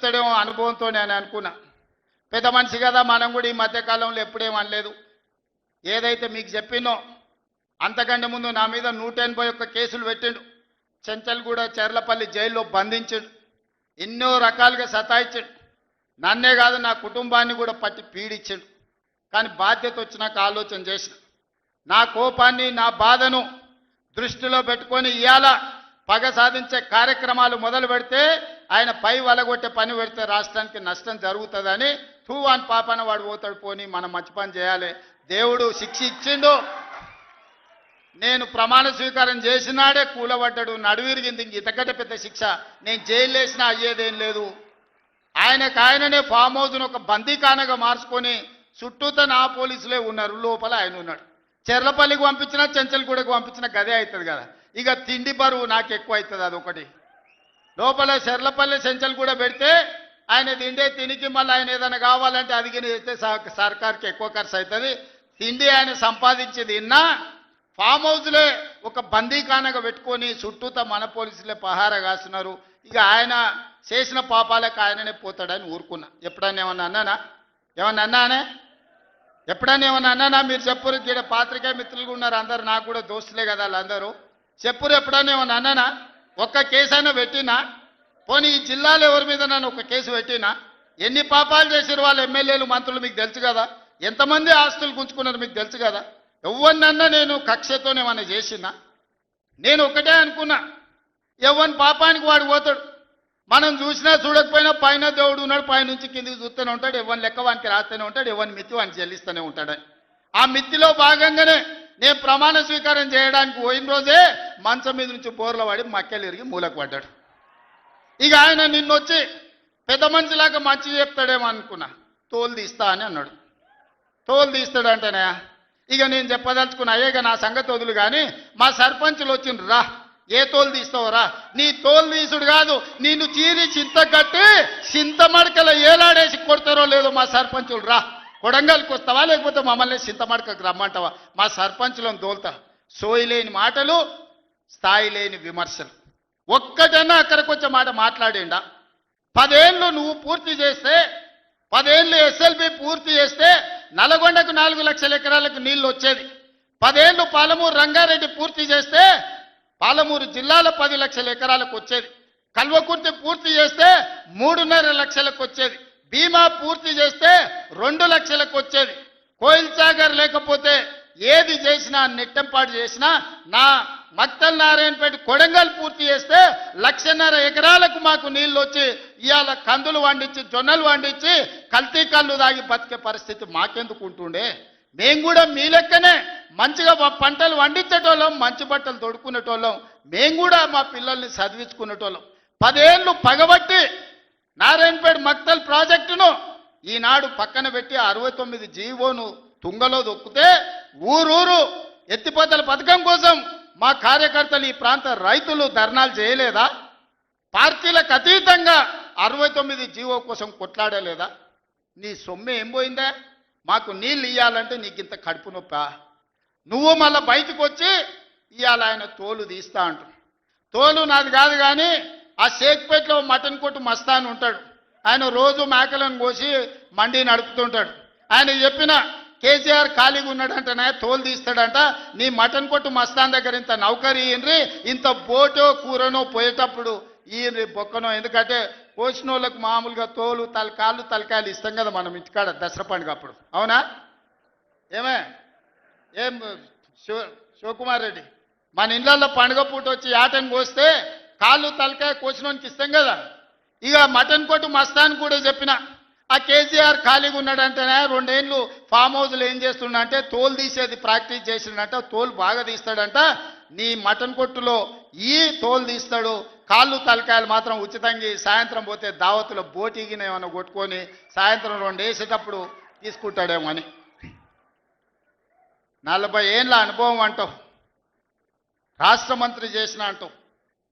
చెప్తాడేమో అనుభవంతో నేను అనుకున్నా. పెద్ద మనిషి కదా, మనం కూడా ఈ మధ్యకాలంలో ఎప్పుడేం అనలేదు. ఏదైతే మీకు చెప్పినో అంతకంటే ముందు నా మీద 181 కేసులు పెట్టిండు. చెంచల్గూడ చెర్లపల్లి జైల్లో బంధించాడు. ఎన్నో రకాలుగా సతాయించాడు. నన్నే కాదు నా కుటుంబాన్ని కూడా పట్టి పీడించాడు. కానీ బాధ్యత వచ్చినాక ఆలోచన చేసిన, నా కోపాన్ని నా బాధను దృష్టిలో పెట్టుకొని ఇవాళ పగ సాధించే కార్యక్రమాలు మొదలు పెడితే ఆయన పై వలగొట్టే పని పెడితే రాష్ట్రానికి నష్టం జరుగుతుందని తూవాన్ పాపన వాడు పోతాడు, పోని మనం మంచి పని చేయాలి. దేవుడు శిక్ష ఇచ్చిండు. నేను ప్రమాణ స్వీకారం చేసినాడే కూలబడ్డాడు, నడువిరిగింది. ఇంతకంటే పెద్ద శిక్ష నేను జైలు వేసినా అయ్యేదేం లేదు. ఆయననే ఫామ్ హౌస్ను ఒక బందీఖానగా మార్చుకొని చుట్టూతో నా పోలీసులే ఉన్నారు, లోపల ఆయన ఉన్నాడు. చెర్లపల్లికి పంపించినా చెంచల్గూడకు పంపించినా గదే అవుతుంది కదా. ఇక తిండి బరువు నాకు ఎక్కువ అవుతుంది. అదొకటి. లోపల చెర్లపల్లి చెంచల్గూడ పెడితే ఆయన తిండే తినికి మళ్ళీ ఆయన ఏదైనా కావాలంటే అది చేస్తే సర్కార్కి ఎక్కువ ఖర్చు అవుతుంది. తిండి ఆయన సంపాదించేది ఇన్నా ఫామ్ హౌస్లే ఒక బందీఖానగా పెట్టుకొని చుట్టూతో మన పోలీసులే పహారా కాస్తున్నారు. ఇక ఆయన చేసిన పాపాలకు ఆయననే పోతాడని ఊరుకున్నా. ఎప్పుడన్నా ఏమన్నా అన్నానా? ఏమన్నా అన్నానే? ఎప్పుడన్నా ఏమన్నా అన్నానా? మీరు చెప్పురు. ఇక్కడ పాత్రికేయ మిత్రులు ఉన్నారు అందరు, నాకు కూడా దోస్తులే కదా వాళ్ళందరూ. చెప్పురు ఎప్పుడన్నా ఏమన్నా అన్నానా? ఒక్క కేసు అయినా పెట్టినా? పోనీ ఈ జిల్లాలో ఎవరి మీద నన్ను ఒక కేసు పెట్టినా? ఎన్ని పాపాలు చేసారు వాళ్ళు ఎమ్మెల్యేలు మంత్రులు మీకు తెలుసు కదా. ఎంతమంది ఆస్తులు గుంజుకున్నారు మీకు తెలుసు కదా. ఎవరినన్నా నేను కక్షతోనేమన్నా చేసినా? నేను ఒకటే అనుకున్నా, ఎవరి పాపానికి వాడు పోతాడు. మనం చూసినా చూడకపోయినా పైన దేవుడు ఉన్నాడు, పైనుంచి కిందికి చూస్తూనే ఉంటాడు. ఎవరిని లెక్క వానికి రాస్తూనే ఉంటాడు, ఎవరిని మిత్తి వానికి చెల్లిస్తూనే ఉంటాడని. ఆ మిత్తిలో భాగంగానే నేను ప్రమాణ స్వీకారం చేయడానికి పోయిన రోజే మంచం మీద నుంచి బోర్ల పడి మక్కెలు ఇరిగి మూలకు పడ్డాడు. ఇక ఆయన నిన్నొచ్చి పెద్ద మనిషిలాగా మంచి చెప్తాడేమో అనుకున్నా. తోలు తీస్తా అని అన్నాడు. తోలు తీస్తాడంటేనే ఇక నేను చెప్పదలుచుకున్నా, అయ్యేగా నా సంగతి వదులు కానీ మా సర్పంచులు వచ్చిండ్రు, రా ఏ తోలు తీస్తావురా? నీ తోలు తీసుడు కాదు, నిన్ను చీరి చింత కట్టి చింతమడకల ఏలాడేసి కొడతారో లేదో మా సర్పంచులు, రా కొడంగల్కి వస్తావా లేకపోతే మమ్మల్ని చింతమడకకు రమ్మంటావా? మా సర్పంచులను తోలుతా. సోయి లేని మాటలు, స్థాయి లేని విమర్శలు. ఒక్కటన్నా అక్కడికి వచ్చే మాట మాట్లాడిండా? 10 ఏళ్ళు నువ్వు పూర్తి చేస్తే, 10 ఏళ్ళు ఎస్ఎల్బి పూర్తి చేస్తే నల్గొండకు 4 లక్షల ఎకరాలకు నీళ్లు వచ్చేది. 10 ఏళ్ళు పాలమూరు రంగారెడ్డి పూర్తి చేస్తే పాలమూరు జిల్లాలో 10 లక్షల ఎకరాలకు వచ్చేది. కల్వకుర్తి పూర్తి చేస్తే 3.5 లక్షలకు వచ్చేది. భీమా పూర్తి చేస్తే 2 లక్షలకు వచ్చేది. కోయిల్ సాగర్ లేకపోతే ఏది చేసినా నెట్టంపాటు చేసినా నా మక్తల్ నారాయణపేట కొడంగల్ పూర్తి చేస్తే 1.5 ఎకరాలకు మాకు నీళ్లు వచ్చి ఇవాళ కందులు వండించి జొన్నలు వండించి కల్తీ కళ్ళు తాగి బతికే పరిస్థితి మాకెందుకు ఉంటుండే? మేము కూడా మీ లెక్కనే మంచిగా పంటలు వండించేటోళ్ళం, మంచి బట్టలు తొడుక్కునేటోళ్ళం. మేము కూడా మా పిల్లల్ని చదివించుకునేటోళ్ళం. 10 ఏళ్ళు పగబట్టి నారాయణపేట మక్తల్ ప్రాజెక్టును ఈనాడు పక్కన పెట్టి 69 జీవోను తుంగలో దొక్కితే ఊరూరు ఎత్తిపోతల పథకం కోసం మా కార్యకర్తలు ఈ ప్రాంత రైతులు ధర్నాలు చేయలేదా? పార్టీలకు అతీతంగా 69 జీవో కోసం కొట్లాడలేదా? నీ సొమ్మె ఏం పోయిందా? మాకు నీళ్ళు ఇవ్వాలంటే నీకు ఇంత కడుపు నొప్పా? నువ్వు మళ్ళీ బయటకు వచ్చి ఇవాళ ఆయన తోలు తీస్తా అంటు. తోలు నాది కాదు కానీ ఆ షేక్పేటలో మటన్ కొట్టు మస్తాన్ ఉంటాడు. ఆయన రోజు మేకలను కోసి మండి నడుపుతుంటాడు. ఆయన చెప్పిన కేసీఆర్ ఖాళీగా ఉన్నాడంటనే తోలు తీస్తాడంట. నీ మటన్ కొట్టు మస్తాన్ దగ్గర ఇంత నౌకరీ ఇయ్యండ్రి, ఇంత బోటో కూరనో పోయేటప్పుడు ఈయన బొక్కనో. ఎందుకంటే కోసిన వాళ్ళకు మామూలుగా తోలు కాళ్ళు తలకాయలు ఇస్తాం కదా మనం ఇంటికాడ దసరా పండుగ అప్పుడు. అవునా? ఏం శివకుమార్ రెడ్డి, మన ఇళ్ళల్లో పండుగ పూట వచ్చి యాటను కోస్తే కాళ్ళు తలకాయ కోసినోనికి ఇస్తాం కదా. ఇక మటన్ కొట్టు మస్తాన్ కూడా చెప్పిన, ఆ కేసీఆర్ ఖాళీగా ఉన్నాడంటేనే 2 ఏళ్ళు ఫామ్ హౌస్లో ఏం చేస్తుండంటే తోలు తీసేది ప్రాక్టీస్ చేసిండంట. తోలు బాగా తీస్తాడంట. నీ మటన్ కొట్టులో ఈ తోలు తీస్తాడు, కాళ్ళు తలకాయలు మాత్రం ఉచితంగా సాయంత్రం పోతే దావతులో బోటిగిన ఏమైనా కొట్టుకొని సాయంత్రం 2 వేసేటప్పుడు తీసుకుంటాడేమో అని. 40 ఏళ్ళ అనుభవం అంటావు, రాష్ట్ర మంత్రి చేసిన అంటావు,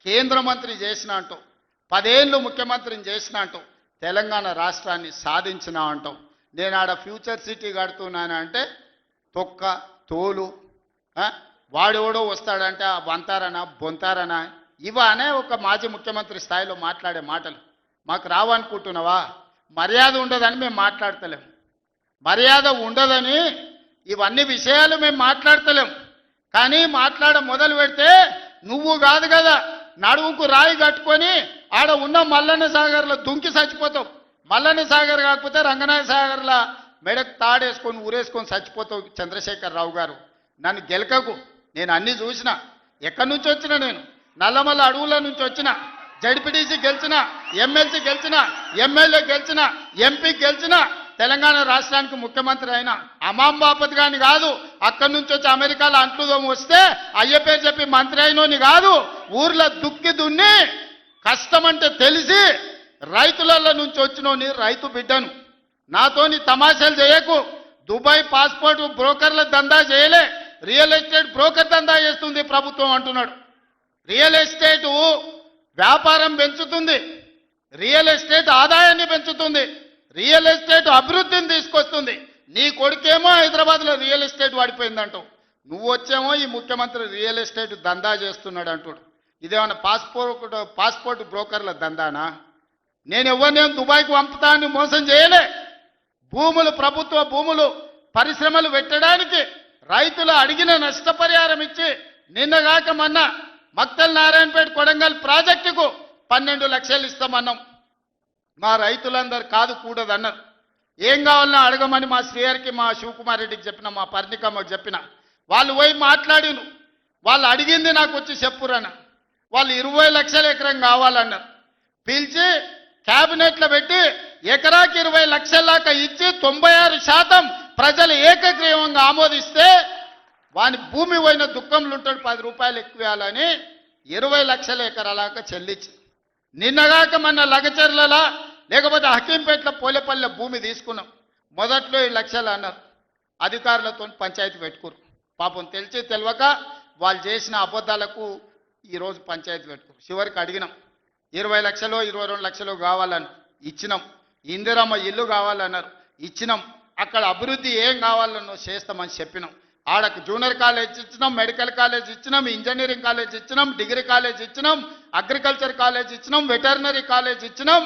కేంద్ర మంత్రి చేసిన అంటావు, 10 ఏళ్ళు ముఖ్యమంత్రిని చేసిన అంటావు, తెలంగాణ రాష్ట్రాన్ని సాధించిన అంటావు. నేను ఆడ ఫ్యూచర్ సిటీ కడుతున్నాను అంటే తొక్క తోలు, వాడెవడో వస్తాడంటే వంతారనా బొంతారనా ఇవనే ఒక మాజీ ముఖ్యమంత్రి స్థాయిలో మాట్లాడే మాటలు. మాకు రావనుకుంటున్నావా? మర్యాద ఉండదని మేము మాట్లాడతలేం. మర్యాద ఉండదని ఇవన్నీ విషయాలు మేము మాట్లాడతలేం. కానీ మొదలు పెడితే నువ్వు కాదు కదా నడువుకు రాయి కట్టుకొని ఆడ ఉన్న మల్లన్న సాగర్లో దుంకి చచ్చిపోతావు. మల్లన్న సాగర్ కాకపోతే రంగనాథ సాగర్ల మెడకు తాడేసుకొని ఊరేసుకొని చచ్చిపోతావు. చంద్రశేఖరరావు గారు, నన్ను గెలకకు. నేను అన్నీ చూసిన. ఎక్కడి నుంచి వచ్చిన? నేను నల్లమల్ల అడవుల నుంచి వచ్చిన. జడ్పీటీసీ గెలిచిన, ఎమ్మెల్సీ గెలిచిన, ఎమ్మెల్యే గెలిచిన, ఎంపీ గెలిచిన, తెలంగాణ రాష్ట్రానికి ముఖ్యమంత్రి అయినా అమాం బాపత్ గాని కాదు. అక్కడి నుంచి వచ్చి అమెరికాలో అంట్లుదోమ వస్తే అయ్య పేరు చెప్పి మంత్రి అయినోని కాదు. ఊర్లో దుక్కి దున్ని కష్టమంటే తెలిసి రైతులలో నుంచి వచ్చినోని రైతు బిడ్డను. నాతోని తమాషాలు చేయకు. దుబాయ్ పాస్పోర్ట్ బ్రోకర్ల దందా చేయలే, రియల్ ఎస్టేట్ బ్రోకర్ దందా చేస్తుంది ప్రభుత్వం అంటున్నాడు. రియల్ ఎస్టేట్ వ్యాపారం పెంచుతుంది, రియల్ ఎస్టేట్ ఆదాయాన్ని పెంచుతుంది, రియల్ ఎస్టేట్ అభివృద్ధిని తీసుకొస్తుంది. నీ కొడుకేమో హైదరాబాద్లో రియల్ ఎస్టేట్ వాడిపోయిందంటావు. నువ్వు వచ్చేమో ఈ ముఖ్యమంత్రి రియల్ ఎస్టేట్ దందా చేస్తున్నాడు అంటాడు. ఇదేమన్నా పాస్పోర్ట్ బ్రోకర్ల దందానా? నేను ఎవరినేం దుబాయ్కు పంపుతా అని మోసం చేయలే. భూములు, ప్రభుత్వ భూములు, పరిశ్రమలు పెట్టడానికి రైతులు అడిగిన నష్టపరిహారం ఇచ్చి నిన్నగాక మొన్న మక్తల్ నారాయణపేట కొడంగల్ ప్రాజెక్టుకు 12 లక్షలు ఇస్తామన్నాం. మా రైతులందరూ కాదు కూడదన్నారు. ఏం కావాలన్నా అడగమని మా శ్రీహరికి, మా శివకుమార్ రెడ్డికి చెప్పిన, మా పర్ణికమ్మకు చెప్పిన. వాళ్ళు పోయి మాట్లాడిను. వాళ్ళు అడిగింది నాకు వచ్చి చెప్పురన్న. వాళ్ళు 20 లక్షల ఎకరం కావాలన్నారు. పిలిచి క్యాబినెట్లో పెట్టి ఎకరాకి 20 లక్షల దాకా ఇచ్చి 96% ప్రజలు ఏకగ్రీవంగా ఆమోదిస్తే వాని భూమి పోయిన దుఃఖంలో ఉంటాడు, 10 రూపాయలు ఎక్కువ ఇవ్వాలని 20 లక్షల ఎకరాలాగా చెల్లించి నిన్నగాక మన లగచర్లలో లేకపోతే హకీంపేటలో పోలేపల్లె భూమి తీసుకున్నాం. మొదట్లో 7 లక్షలు అన్నారు. అధికారులతో పంచాయతీ పెట్టుకోరు. పాపం తెలిసి తెలియక వాళ్ళు చేసిన అబద్ధాలకు ఈరోజు పంచాయతీ పెట్టుకోరు. చివరికి అడిగినాం, 20 లక్షలు 22 లక్షలు కావాలని ఇచ్చినాం. ఇందిరమ్మ ఇల్లు కావాలన్నారు, ఇచ్చినాం. అక్కడ అభివృద్ధి ఏం కావాలన్నో చేస్తామని చెప్పినాం. ఆడకు జూనియర్ కాలేజ్ ఇచ్చినాం, మెడికల్ కాలేజ్ ఇచ్చినాం, ఇంజనీరింగ్ కాలేజ్ ఇచ్చినాం, డిగ్రీ కాలేజ్ ఇచ్చినాం, అగ్రికల్చర్ కాలేజ్ ఇచ్చినాం, వెటర్నరీ కాలేజ్ ఇచ్చినాం.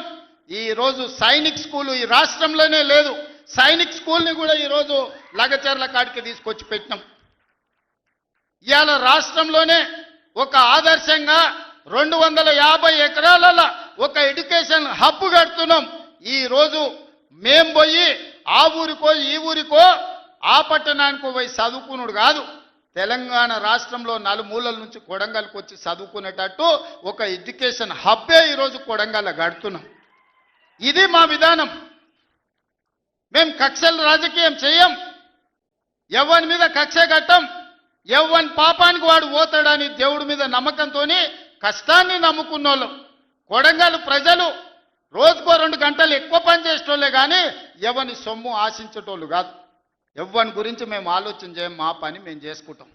ఈరోజు సైనిక్ స్కూలు ఈ రాష్ట్రంలోనే లేదు. సైనిక్ స్కూల్ని కూడా ఈరోజు లగచర్ల కాడికి తీసుకొచ్చి పెట్టినాం. ఇవాళ రాష్ట్రంలోనే ఒక ఆదర్శంగా 250 ఎకరాలలో ఒక ఎడ్యుకేషన్ హబ్ కడుతున్నాం. ఈరోజు మేం పోయి ఆ ఊరికో ఈ ఊరికో ఆ పట్టణానికో పోయి చదువుకున్నాడు కాదు. తెలంగాణ రాష్ట్రంలో నలుమూలల నుంచి కొడంగల్కి వచ్చి చదువుకునేటట్టు ఒక ఎడ్యుకేషన్ హబ్బే ఈరోజు కొడంగల్లో గడుతున్నాం. ఇది మా విధానం. మేము కక్షల రాజకీయం చేయం, ఎవరి మీద కక్ష కట్టం. ఎవరి పాపానికి వాడు పోతాడని దేవుడి మీద నమ్మకంతో కష్టాన్ని నమ్ముకున్నోళ్ళం. కొడంగల్ ప్రజలు రోజుకో 2 గంటలు ఎక్కువ పని చేసేటోళ్ళే కానీ ఎవరిని సొమ్ము ఆశించేటోళ్ళు కాదు. ఎవరి గురించి మేము ఆలోచన చేయం, మా పని మేము చేసుకుంటాం.